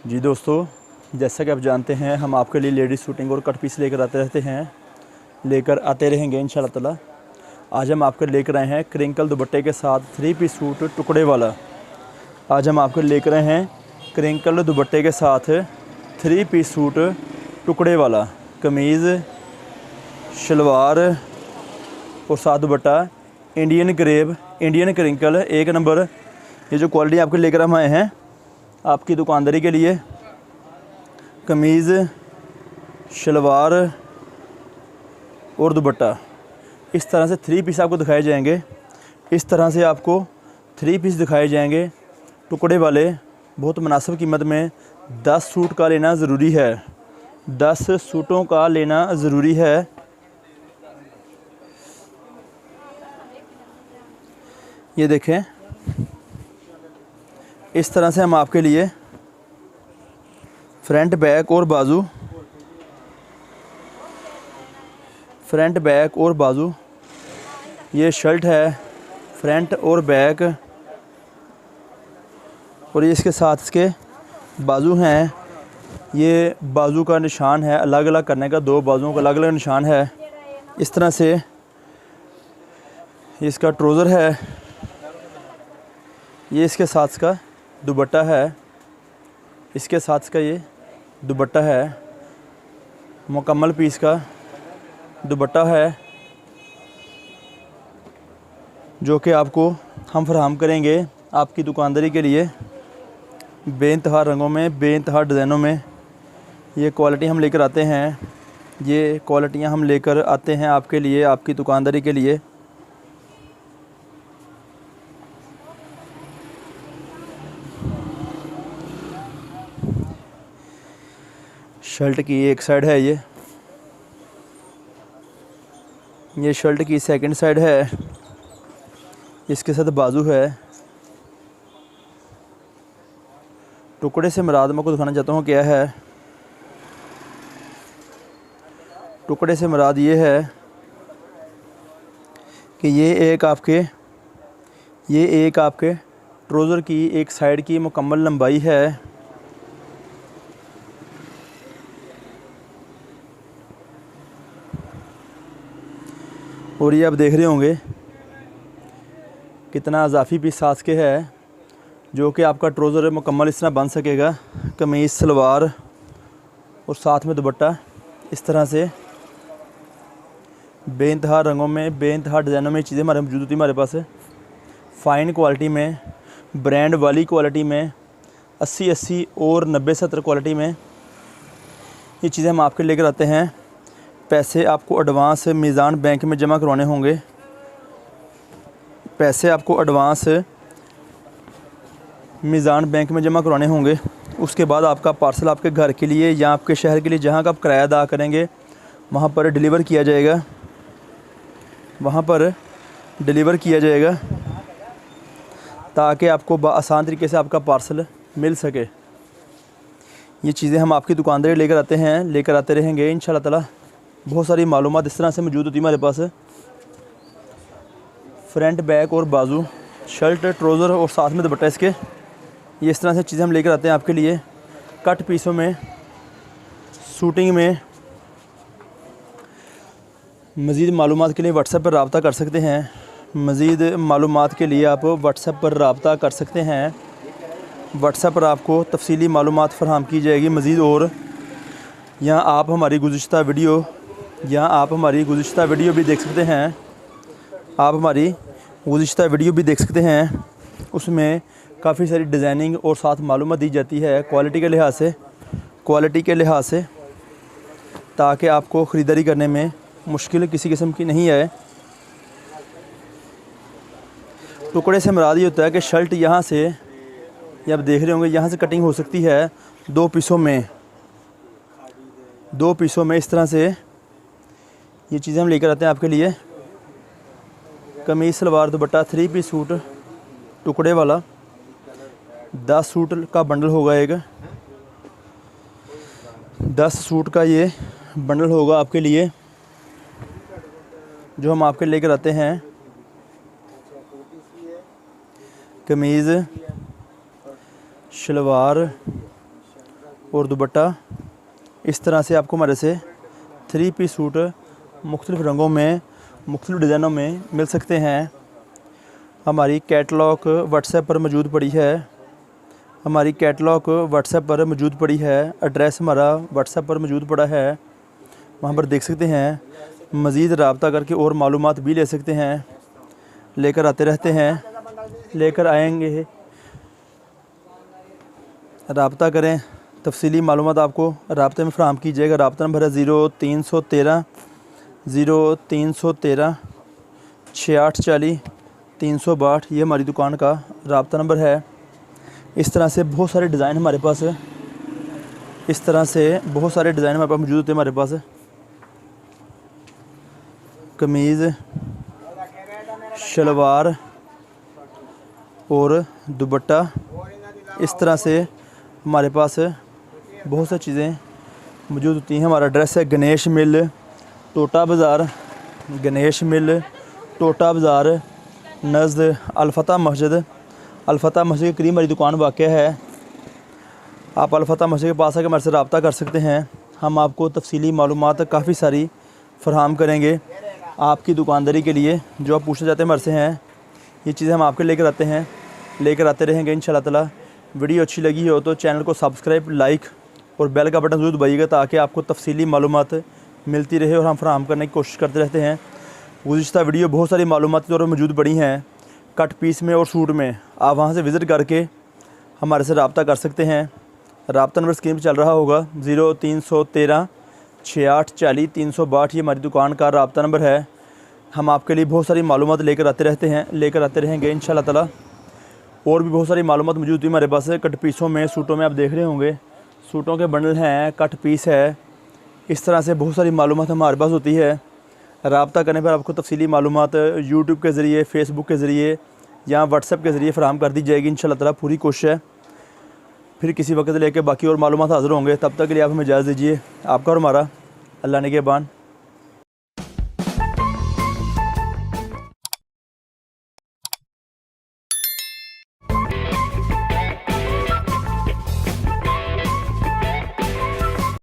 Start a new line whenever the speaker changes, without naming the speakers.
जी दोस्तों, जैसा कि आप जानते हैं हम आपके लिए लेडीज़ शूटिंग और कट पीस लेकर आते रहते हैं, लेकर आते रहेंगे इंशाल्लाह ताला। आज हम आपको लेकर आए हैं क्रिंकल दुपट्टे के साथ 3 पीस सूट टुकड़े वाला। आज हम आपको लेकर आए हैं क्रिंकल दुपट्टे के साथ 3 पीस सूट टुकड़े वाला, कमीज़, शलवार और साथ दुपट्टा। इंडियन ग्रेब, इंडियन क्रिंकल, एक नंबर। ये जो क्वालिटी आपको लेकर हम आए हैं आपकी दुकानदारी के लिए। कमीज़, शलवार और दुपट्टा, इस तरह से 3 पीस आपको दिखाए जाएंगे। इस तरह से आपको 3 पीस दिखाए जाएंगे टुकड़े वाले, बहुत मुनासिब कीमत में। 10 सूट का लेना ज़रूरी है, 10 सूटों का लेना ज़रूरी है। ये देखें, इस तरह से हम आपके लिए फ्रंट बैक और बाजू, फ्रंट बैक और बाजू, ये शर्ट है फ्रंट और बैक, और ये इसके साथ इसके बाजू हैं। ये बाजू का निशान है अलग अलग करने का, 2 बाजुओं का अलग अलग निशान है। इस तरह से ये इसका ट्राउज़र है, ये इसके साथ इसका दुपट्टा है, इसके साथ इसका ये दुपट्टा है। मुकम्मल पीस का दुपट्टा है जो कि आपको हम फराहम करेंगे आपकी दुकानदारी के लिए, बेइंतहा रंगों में, बेइंतहा डिज़ाइनों में। ये क्वालिटी हम लेकर आते हैं, ये क्वालिटियाँ हम लेकर आते हैं आपके लिए, आपकी दुकानदारी के लिए। शर्ट की एक साइड है, ये शर्ट की सेकंड साइड है, इसके साथ बाजू है। टुकड़े से मुराद मैं आपको दिखाना चाहता हूँ क्या है। टुकड़े से मुराद ये है कि ये एक आपके ट्राउज़र की एक साइड की मुकम्मल लंबाई है। और ये आप देख रहे होंगे कितना अजाफी पीस साथ के है, जो कि आपका ट्राउज़र मुकम्मल इस तरह बन सकेगा। कमीज़, सलवार और साथ में दुपट्टा, इस तरह से बेइंतहा रंगों में, बेइंतहा डिज़ाइनों में चीज़ें हमारे मौजूद होती है हमारे पास। फ़ाइन क्वालिटी में, ब्रांड वाली क्वालिटी में, 80-80 और 90-70 क्वालिटी में ये चीज़ें हम आपके लेकर आते हैं। पैसे आपको एडवांस मीज़ान बैंक में जमा करवाने होंगे। पैसे आपको एडवांस मीज़ान बैंक में जमा करवाने होंगे। उसके बाद आपका पार्सल आपके घर के लिए या आपके शहर के लिए, जहां का आप किराया अदा करेंगे, वहां पर डिलीवर किया जाएगा, वहां पर डिलीवर किया जाएगा, ताकि आपको आसान तरीके से आपका पार्सल मिल सके। ये चीज़ें हम आपकी दुकानदारी लेकर आते हैं, लेकर आते रहेंगे इंशाल्लाह ताला। बहुत सारी मालूमात इस तरह से मौजूद होती है हमारे पास। फ्रंट, बैक और बाजू, शर्ट, ट्राउज़र और साथ में दुपट्टा इसके, ये इस तरह से चीज़ें हम लेकर आते हैं आपके लिए कट पीसों में, शूटिंग में। मज़ीद मालूमात के लिए व्हाट्सएप पर रब्ता कर सकते हैं। मज़ीद मालूमात के लिए आप व्हाट्सएप पर रब्ता कर सकते हैं। व्हाट्सएप पर आपको तफसीली मालूमात फ़राहम की जाएगी मज़ीद। और यहाँ आप हमारी गुज़िश्ता वीडियो भी देख सकते हैं। आप हमारी गुज़िश्ता वीडियो भी देख सकते हैं, उसमें काफ़ी सारी डिज़ाइनिंग और साथ मालूमात दी जाती है क्वालिटी के लिहाज से, ताकि आपको ख़रीदारी करने में मुश्किल किसी किस्म की नहीं आए। टुकड़े से मुराद ये होता है कि शर्ट यहाँ से, ये आप देख रहे होंगे, यहाँ से कटिंग हो सकती है 2 पीसों में, 2 पीसों में। इस तरह से ये चीज़ें हम लेकर आते हैं आपके लिए। कमीज़, सलवार, दुपट्टा, 3 पीस सूट टुकड़े वाला, 10 सूट का बंडल होगा एक, 10 सूट का ये बंडल होगा आपके लिए, जो हम आपके लेकर आते हैं। कमीज़, शलवार और दुपट्टा। इस तरह से आपको हमारे से 3 पीस सूट मुख्तलिफ़ रंगों में, मुख्तलिफ़ डिज़ाइनों में मिल सकते हैं। हमारी कैटलॉग व्हाट्सएप पर मौजूद पड़ी है। हमारी कैटलॉग व्हाट्सएप पर मौजूद पड़ी है। एड्रेस हमारा व्हाट्सएप पर मौजूद पड़ा है, वहाँ पर देख सकते हैं। मज़ीद रब्ता करके और मालूमात भी ले सकते हैं, लेकर आते रहते हैं, लेकर आएंगे। रब्ता करें, तफसीली मालूमात आपको राब्ते में फ़राहम कीजिएगा। रब्ता नंबर है 0313 6840 362। ये हमारी दुकान का रब्ता नंबर है। इस तरह से बहुत सारे डिज़ाइन हमारे पास है, इस तरह से बहुत सारे डिज़ाइन हमारे पास मौजूद होते हैं। हमारे पास कमीज़, शलवार और दुपट्टा, इस तरह से हमारे पास बहुत सी चीज़ें मौजूद होती हैं। हमारा एड्रेस है गणेश मिल, टोटा बाज़ार, गणेश मिल, टोटा बाज़ार, नज़द अलफ़ता मस्जिद। अलफ़ता मस्जिद के करीब हमारी दुकान वाक़या है। आप अलफ़ता मस्जिद के पास आकर हमारे से रब्ता कर सकते हैं। हम आपको तफसीली मालूमात काफ़ी सारी फ़राहम करेंगे आपकी दुकानदारी के लिए। जो आप पूछना चाहते हैं हमारे से हैं, ये चीज़ें हम आपके लेकर आते हैं, लेकर आते रहेंगे इंशाअल्लाह ताला। वीडियो अच्छी लगी हो तो चैनल को सब्सक्राइब, लाइक और बेल का बटन ज़रूर दबाइएगा, ताकि आपको तफसीली मालूमात मिलती रहे और हम फ़राहम करने की कोशिश करते रहते हैं। गुज़िश्ता वीडियो बहुत सारी मालूमाती तौर पर मौजूद पड़ी हैं, कट पीस में और सूट में। आप वहाँ से विज़िट करके हमारे से रब्ता कर सकते हैं। रब्ता नंबर स्क्रीन पर चल रहा होगा 0313 6840 362। ये हमारी दुकान का रब्ता नंबर है। हम आपके लिए बहुत सारी मालूमात लेकर आते रहते हैं, लेकर आते रहेंगे इंशाअल्लाह ताला। और भी बहुत सारी मालूमात मौजूद थी हमारे पास कट पीसों में, सूटों में। आप देख रहे होंगे सूटों के बंडल हैं, कट पीस है। इस तरह से बहुत सारी मालूमात हमारे पास होती है। रब्ता करने पर आपको तफसीली मालूमात यूट्यूब के ज़रिए, फ़ेसबुक के ज़रिए या व्हाट्सएप के ज़रिए फ़राहम कर दी जाएगी इंशाअल्लाह ताला। पूरी कोशिश है। फिर किसी वक्त लेके बाकी और मालूमात हाज़िर होंगे। तब तक के लिए आप हमें इजाज़त दीजिए। आपका और हमारा अल्लाह निगहबान।